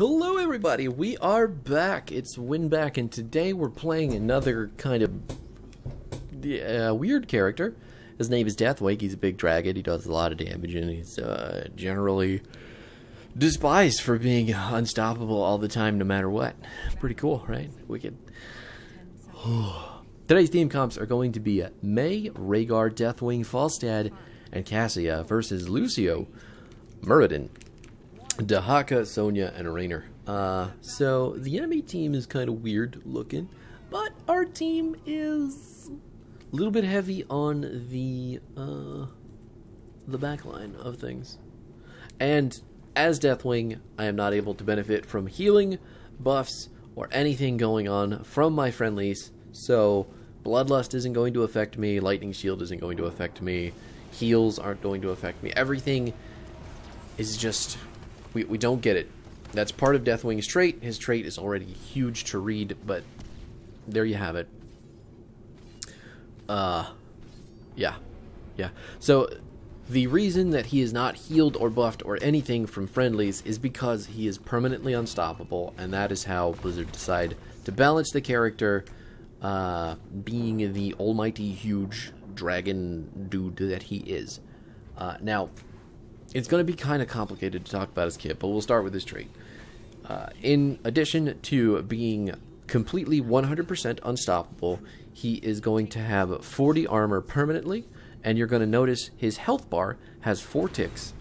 Hello everybody, we are back. It's Winback, and today we're playing another kind of weird character. His name is Deathwing. He's a big dragon. He does a lot of damage, and he's generally despised for being unstoppable all the time, no matter what. Pretty cool, right? Wicked. Today's team comps are going to be May, Rhaegar, Deathwing, Falstad, and Cassia versus Lucio, Muradin, Dahaka, Sonya, and Rainer. So the enemy team is kind of weird looking, but our team is a little bit heavy on the back line of things. And as Deathwing, I am not able to benefit from healing, buffs, or anything going on from my friendlies. So Bloodlust isn't going to affect me, Lightning Shield isn't going to affect me, heals aren't going to affect me. Everything is just... We don't get it. That's part of Deathwing's trait. His trait is already huge to read, but there you have it. Yeah. So the reason that he is not healed or buffed or anything from friendlies is because he is permanently unstoppable, and that is how Blizzard decide to balance the character, being the almighty huge dragon dude that he is. Now, it's going to be kind of complicated to talk about his kit, but we'll start with his trait. In addition to being completely 100% unstoppable, he is going to have 40 armor permanently, and you're going to notice his health bar has 4 ticks.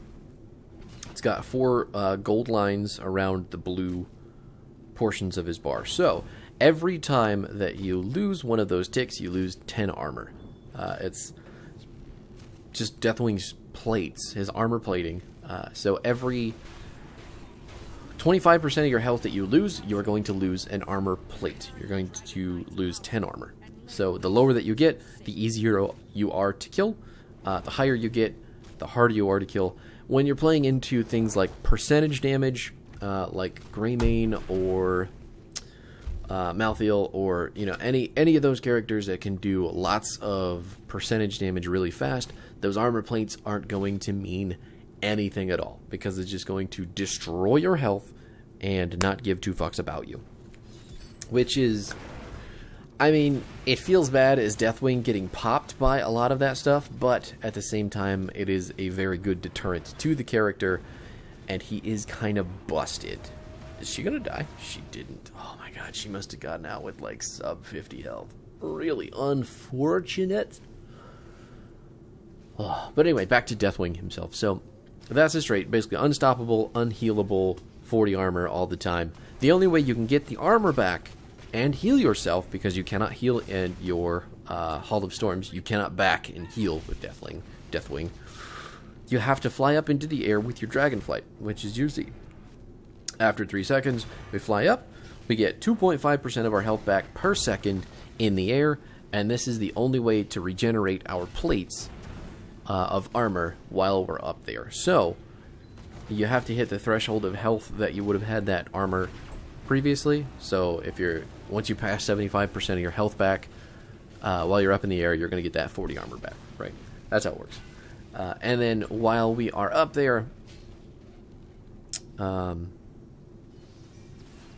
It's got 4 gold lines around the blue portions of his bar. So every time that you lose one of those ticks, you lose 10 armor. It's just Deathwing's plates, his armor plating. So every 25% of your health that you lose, you are going to lose an armor plate. You're going to lose 10 armor. So the lower that you get, the easier you are to kill. The higher you get, the harder you are to kill. When you're playing into things like percentage damage, like Greymane or Malthael, or any of those characters that can do lots of percentage damage really fast, those armor plates aren't going to mean anything at all, because it's just going to destroy your health and not give 2 fucks about you. Which is, I mean, it feels bad as Deathwing getting popped by a lot of that stuff, but at the same time, it is a very good deterrent to the character, and he is kind of busted. Is she gonna die? She didn't. Oh my god, she must have gotten out with like sub 50 health. Really unfortunate. Oh, but anyway, back to Deathwing himself. So that's his trait. Basically unstoppable, unhealable, 40 armor all the time. The only way you can get the armor back and heal yourself, because you cannot heal in your Hall of Storms, you cannot back and heal with Deathwing. You have to fly up into the air with your Dragonflight, which is usually after 3 seconds. We fly up, we get 2.5% of our health back per second in the air, and this is the only way to regenerate our plates of armor while we're up there. So you have to hit the threshold of health that you would have had that armor previously. So if once you pass 75% of your health back while you're up in the air, you're going to get that 40 armor back, right? That's how it works. And then while we are up there,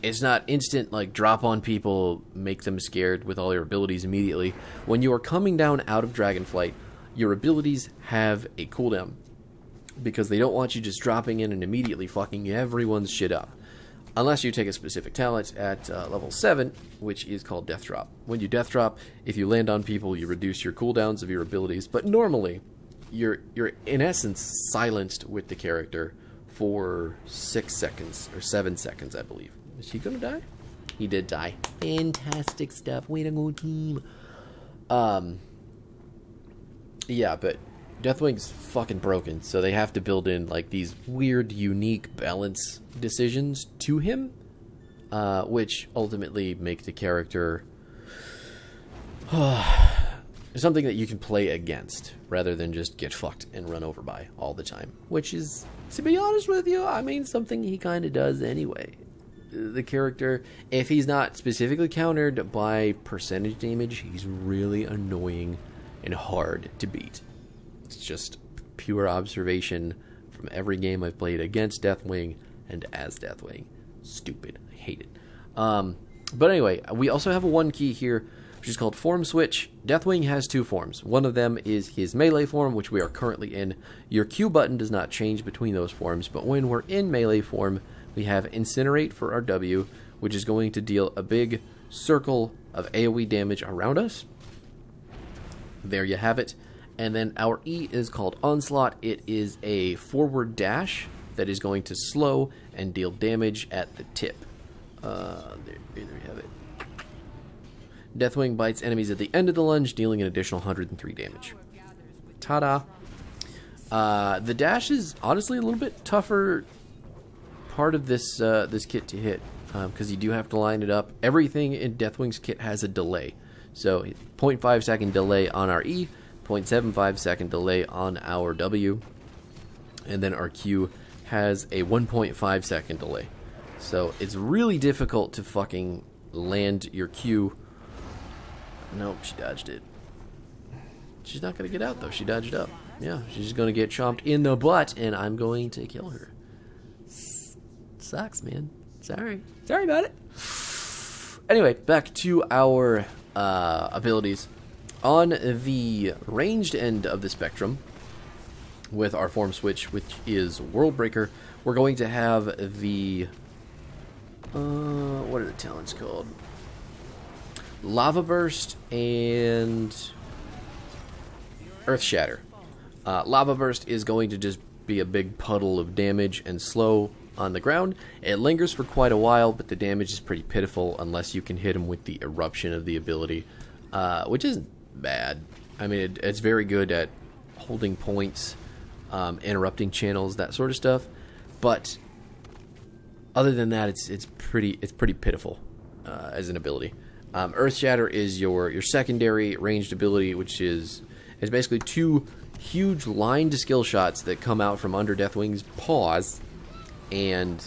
it's not instant, like, drop on people, make them scared with all your abilities immediately. When you are coming down out of Dragonflight, your abilities have a cooldown, because they don't want you just dropping in and immediately fucking everyone's shit up. Unless you take a specific talent at level 7, which is called Death Drop. When you Death Drop, if you land on people, you reduce your cooldowns of your abilities, but normally, you're in essence silenced with the character for 6 seconds, or 7 seconds, I believe. Is he gonna die? He did die. Fantastic stuff. Way to go, team. Yeah, but Deathwing's fucking broken, so they have to build in like these weird, unique balance decisions to him, which ultimately make the character something that you can play against, rather than just get fucked and run over by all the time. Which is, to be honest with you, I mean, something he kind of does anyway. The character, if he's not specifically countered by percentage damage, he's really annoying and hard to beat. It's just pure observation from every game I've played against Deathwing and as Deathwing. Stupid. I hate it. But anyway, we also have a 1 key here, which is called Form Switch. Deathwing has 2 forms. One of them is his melee form, which we are currently in. Your Q button does not change between those forms, but when we're in melee form, we have Incinerate for our W, which is going to deal a big circle of AoE damage around us. There you have it. And then our E is called Onslaught. It is a forward dash that is going to slow and deal damage at the tip. There we have it. Deathwing bites enemies at the end of the lunge, dealing an additional 103 damage. Ta-da! The dash is honestly a little bit tougher part of this this kit to hit, because you do have to line it up. Everything in Deathwing's kit has a delay. So 0.5 second delay on our E, 0.75 second delay on our W, and then our Q has a 1.5 second delay. So it's really difficult to fucking land your Q. Nope, she dodged it. She's not going to get out, though. She dodged up. Yeah, she's going to get chomped in the butt, and I'm going to kill her. Sucks, man. Sorry. Sorry about it. Anyway, back to our abilities. On the ranged end of the spectrum, with our form switch, which is World Breaker, we're going to have the... what are the talents called? Lava Burst and Earth Shatter. Lava Burst is going to just be a big puddle of damage and slow on the ground. It lingers for quite a while, but the damage is pretty pitiful unless you can hit him with the eruption of the ability, which isn't bad. I mean, it's very good at holding points, interrupting channels, that sort of stuff. But other than that, it's pretty pitiful as an ability. Earth Shatter is your secondary ranged ability, which is basically 2 huge lined skill shots that come out from under Deathwing's paws, and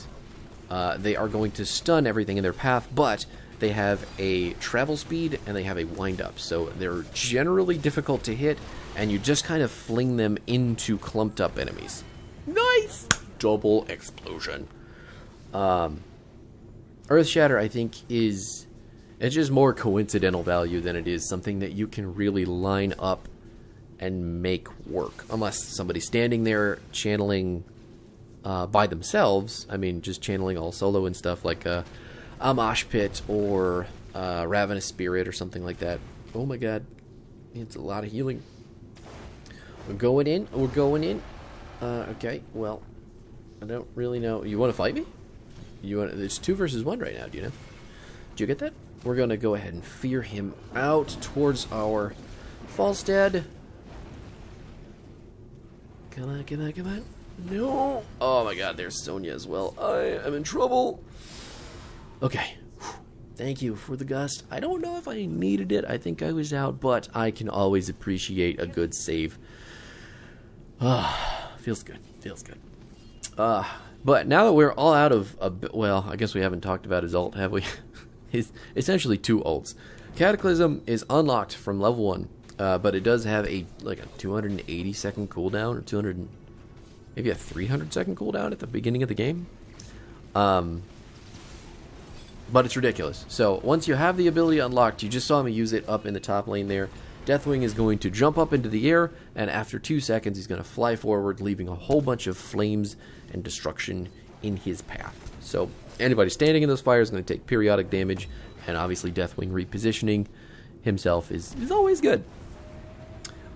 they are going to stun everything in their path, but they have a travel speed and they have a wind up, so they're generally difficult to hit, and you just kind of fling them into clumped up enemies. Nice! Double explosion. Earth Shatter, I think, it's just more coincidental value than it is something that you can really line up and make work. Unless somebody's standing there channeling by themselves. I mean, just channeling all solo and stuff like a Mosh Pit or Ravenous Spirit or something like that. Oh my god. It's a lot of healing. We're going in. We're going in. Okay, well, I don't really know. You want to fight me? It's 2 versus 1 right now, do you know? Did you get that? We're going to go ahead and fear him out towards our Falstad. Come on, come on, come on. No! Oh my god, there's Sonya as well. I am in trouble. Okay. Thank you for the gust. I don't know if I needed it. I think I was out, but I can always appreciate a good save. Feels good. Feels good. But now that we're all out of... well, I guess we haven't talked about his ult, have we? He's essentially 2 ults. Cataclysm is unlocked from level 1, but it does have a 280 second cooldown, or 200, maybe a 300 second cooldown at the beginning of the game. But it's ridiculous. So once you have the ability unlocked, you just saw me use it up in the top lane there. Deathwing is going to jump up into the air, and after 2 seconds, he's going to fly forward, leaving a whole bunch of flames and destruction in his path. So anybody standing in those fires is going to take periodic damage, and obviously Deathwing repositioning himself is always good.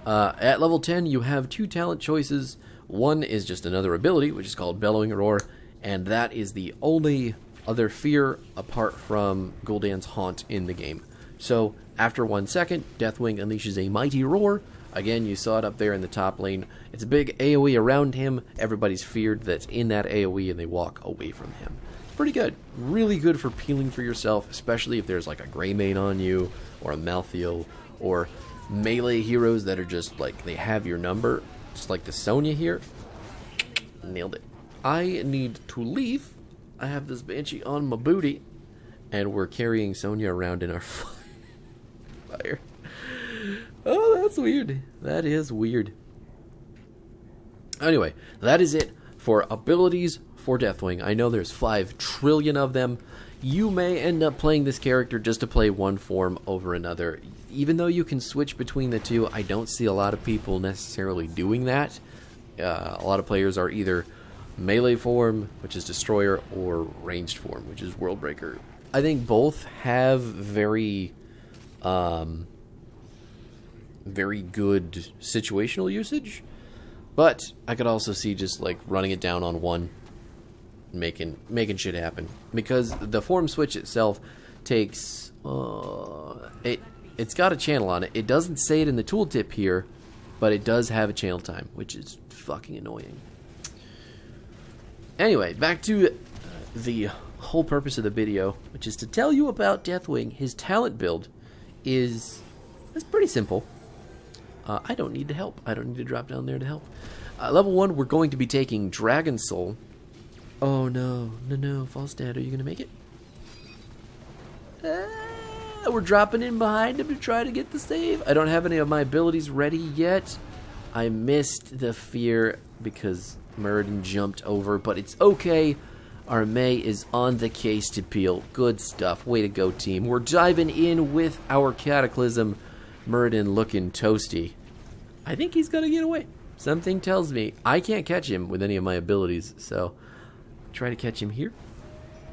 At level 10, you have 2 talent choices. One is just another ability, which is called Bellowing Roar, and that is the only other fear apart from Gul'dan's Haunt in the game. So after 1 second, Deathwing unleashes a mighty roar. Again, you saw it up there in the top lane. It's a big AoE around him. Everybody's feared that's in that AoE, and they walk away from him. Pretty good. Really good for peeling for yourself, especially if there's like a Greymane on you, or a Malthael, or melee heroes that are just like, they have your number. Just like the Sonya here. Nailed it. I need to leave. I have this Banshee on my booty, and we're carrying Sonya around in our fire. Oh, that's weird. That is weird. Anyway, that is it for abilities for Deathwing. I know there's 5 trillion of them. You may end up playing this character just to play one form over another. Even though you can switch between the two, I don't see a lot of people necessarily doing that. A lot of players are either melee form, which is Destroyer, or ranged form, which is Worldbreaker. I think both have very good situational usage, but I could also see just like running it down on one, making shit happen, because the form switch itself takes it's got a channel on it. It doesn't say it in the tooltip here, but it does have a channel time, which is fucking annoying. Anyway, back to the whole purpose of the video, which is to tell you about Deathwing. His talent build is pretty simple. I don't need to help. I don't need to drop down there to help. Level 1, we're going to be taking Dragon Soul. Oh no, no, False Dad, are you gonna make it? We're dropping in behind him to try to get the save. I don't have any of my abilities ready yet. I missed the fear because Muradin jumped over, but it's okay. Our May is on the case to peel. Good stuff. Way to go, team. We're diving in with our Cataclysm. Muradin looking toasty. I think he's gonna get away. Something tells me I can't catch him with any of my abilities, so try to catch him here.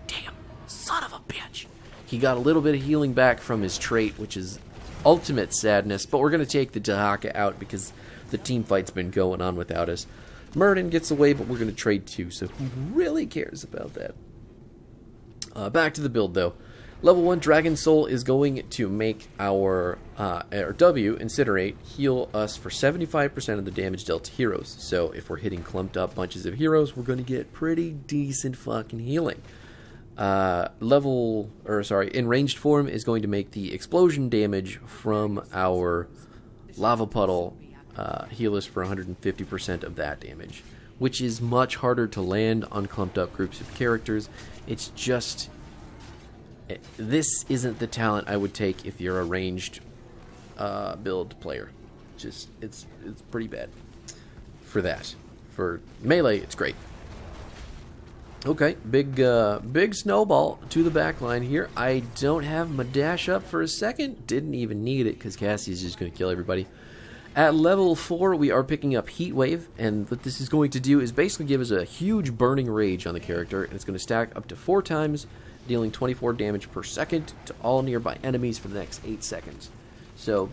Damn, son of a bitch. He got a little bit of healing back from his trait, which is ultimate sadness, but we're going to take the Dahaka out because the team fight's been going on without us. Muradin gets away, but we're going to trade too, so who really cares about that? Back to the build, though. Level 1 Dragon Soul is going to make our W, Incinerate, heal us for 75% of the damage dealt to heroes. So if we're hitting clumped up bunches of heroes, we're going to get pretty decent fucking healing. In ranged form is going to make the explosion damage from our lava puddle heal us for 150% of that damage, which is much harder to land on clumped up groups of characters. It's just, this isn't the talent I would take if you're a ranged build player. Just it's pretty bad for that. For melee, it's great. Okay, big snowball to the back line here. I don't have my dash up for a second. Didn't even need it because Cassie's just going to kill everybody. At level 4, we are picking up Heat Wave, and what this is going to do is basically give us a huge burning rage on the character, and it's going to stack up to 4 times, dealing 24 damage per second to all nearby enemies for the next 8 seconds. So,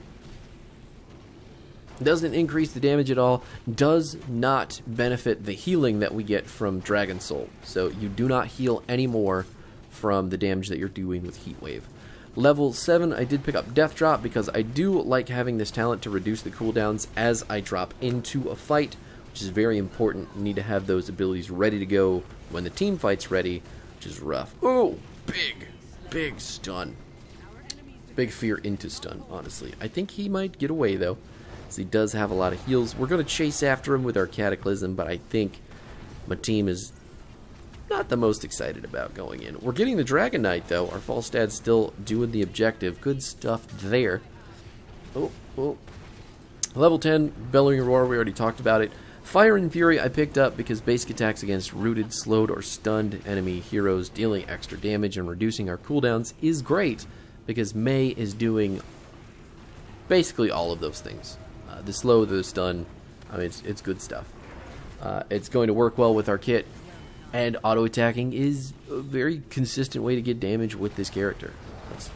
doesn't increase the damage at all, does not benefit the healing that we get from Dragon Soul. So you do not heal anymore from the damage that you're doing with Heat Wave. Level 7, I did pick up Death Drop because I do like having this talent to reduce the cooldowns as I drop into a fight, which is very important. You need to have those abilities ready to go when the team fight's ready, which is rough. Oh, big stun. Big fear into stun, honestly. I think he might get away, though. He does have a lot of heals. We're going to chase after him with our Cataclysm, but I think my team is not the most excited about going in. We're getting the Dragon Knight, though. Our False Dad's still doing the objective. Good stuff there. Oh. Level 10, Bellowing Roar, we already talked about it. Fire and Fury I picked up because basic attacks against rooted, slowed, or stunned enemy heroes dealing extra damage and reducing our cooldowns is great because May is doing basically all of those things. The slow, the stun, I mean, it's good stuff. It's going to work well with our kit, and auto-attacking is a very consistent way to get damage with this character.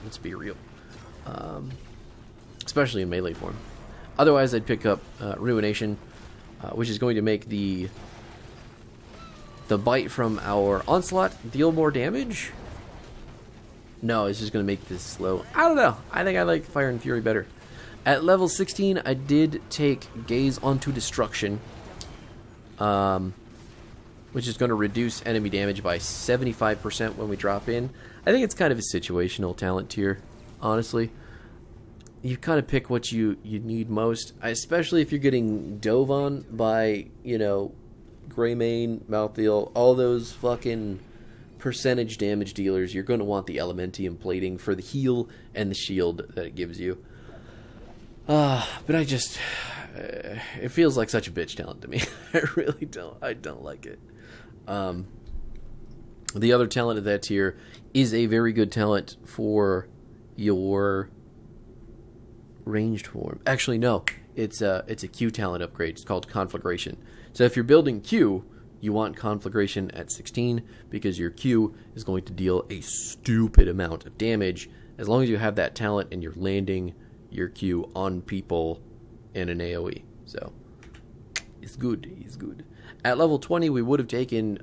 Let's be real. Especially in melee form. Otherwise, I'd pick up Ruination, which is going to make the bite from our Onslaught deal more damage. No, it's just going to make this slow. I don't know. I think I like Fire and Fury better. At level 16, I did take Gaze onto Destruction, which is going to reduce enemy damage by 75% when we drop in. I think it's kind of a situational talent tier, honestly. You kind of pick what you need most, especially if you're getting dove on by, Greymane, Malthael, all those fucking percentage damage dealers. You're going to want the Elementium plating for the heal and the shield that it gives you. But I just, it feels like such a bitch talent to me. I really don't. I don't like it. The other talent of that tier is a very good talent for your ranged form. Actually, no. It's a Q talent upgrade. It's called Conflagration. So if you're building Q, you want Conflagration at 16 because your Q is going to deal a stupid amount of damage as long as you have that talent and you're landing your Q on people in an AoE. So it's good. It's good. At level 20, we would have taken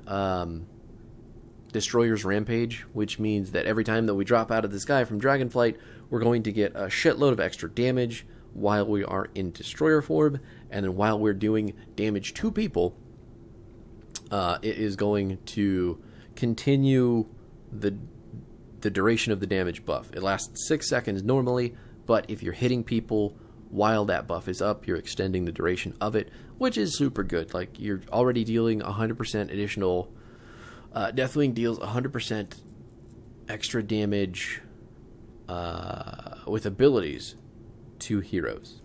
Destroyer's Rampage, which means that every time that we drop out of the sky from Dragonflight, we're going to get a shitload of extra damage while we are in Destroyer form, and then while we're doing damage to people, it is going to continue the duration of the damage buff. It lasts 6 seconds normally, but if you're hitting people while that buff is up, you're extending the duration of it, which is super good. Like, you're already dealing 100% additional. Deathwing deals 100% extra damage with abilities to heroes.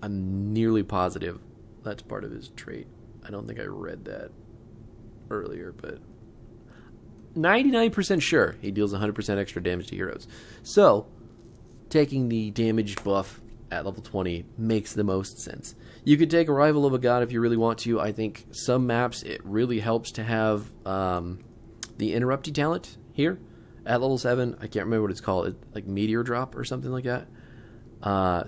I'm nearly positive that's part of his trait. I don't think I read that earlier, but 99% sure he deals 100% extra damage to heroes. So, taking the damage buff at level 20 makes the most sense. You could take Arrival of a God if you really want to. I think some maps it really helps to have the Interrupty talent here at level 7. I can't remember what it's called. It's like Meteor Drop or something like that.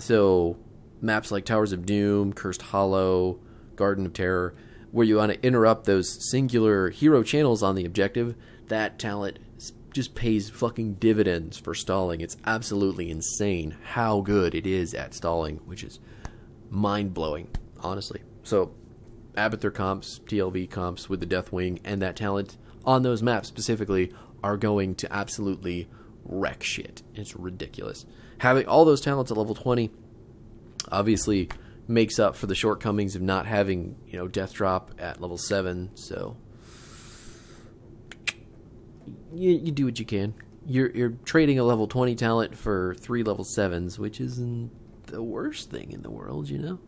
So maps like Towers of Doom, Cursed Hollow, Garden of Terror, where you want to interrupt those singular hero channels on the objective, that talent just pays fucking dividends for stalling. It's absolutely insane how good it is at stalling, which is mind-blowing, honestly. So Abathur comps, TLV comps with the Deathwing and that talent on those maps specifically are going to absolutely wreck shit. It's ridiculous. Having all those talents at level 20 obviously makes up for the shortcomings of not having, you know, Death Drop at level 7, so you do what you can. You're trading a level 20 talent for 3 level 7s, which isn't the worst thing in the world, you know?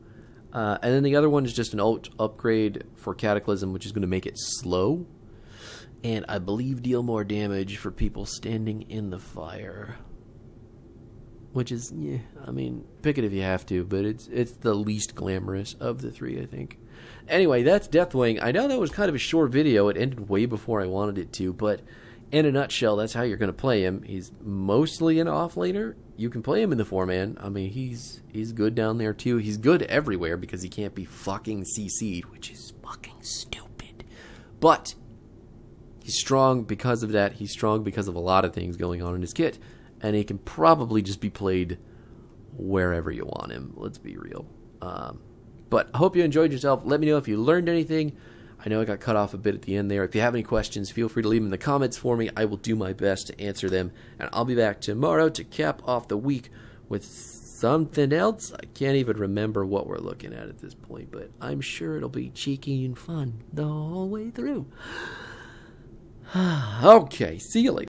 And then the other one is just an ult upgrade for Cataclysm, which is going to make it slow, and I believe deal more damage for people standing in the fire. Which is, yeah, I mean, pick it if you have to, but it's the least glamorous of the 3, I think. Anyway, that's Deathwing. I know that was kind of a short video. It ended way before I wanted it to, but in a nutshell, that's how you're going to play him. He's mostly an offlaner. You can play him in the 4-man. I mean, he's good down there, too. He's good everywhere because he can't be fucking CC'd, which is fucking stupid. But he's strong because of that. He's strong because of a lot of things going on in his kit. And he can probably just be played wherever you want him. Let's be real. But I hope you enjoyed yourself. Let me know if you learned anything. I know I got cut off a bit at the end there. If you have any questions, feel free to leave them in the comments for me. I will do my best to answer them. And I'll be back tomorrow to cap off the week with something else. I can't even remember what we're looking at this point. But I'm sure it'll be cheeky and fun the whole way through. Okay, see you later.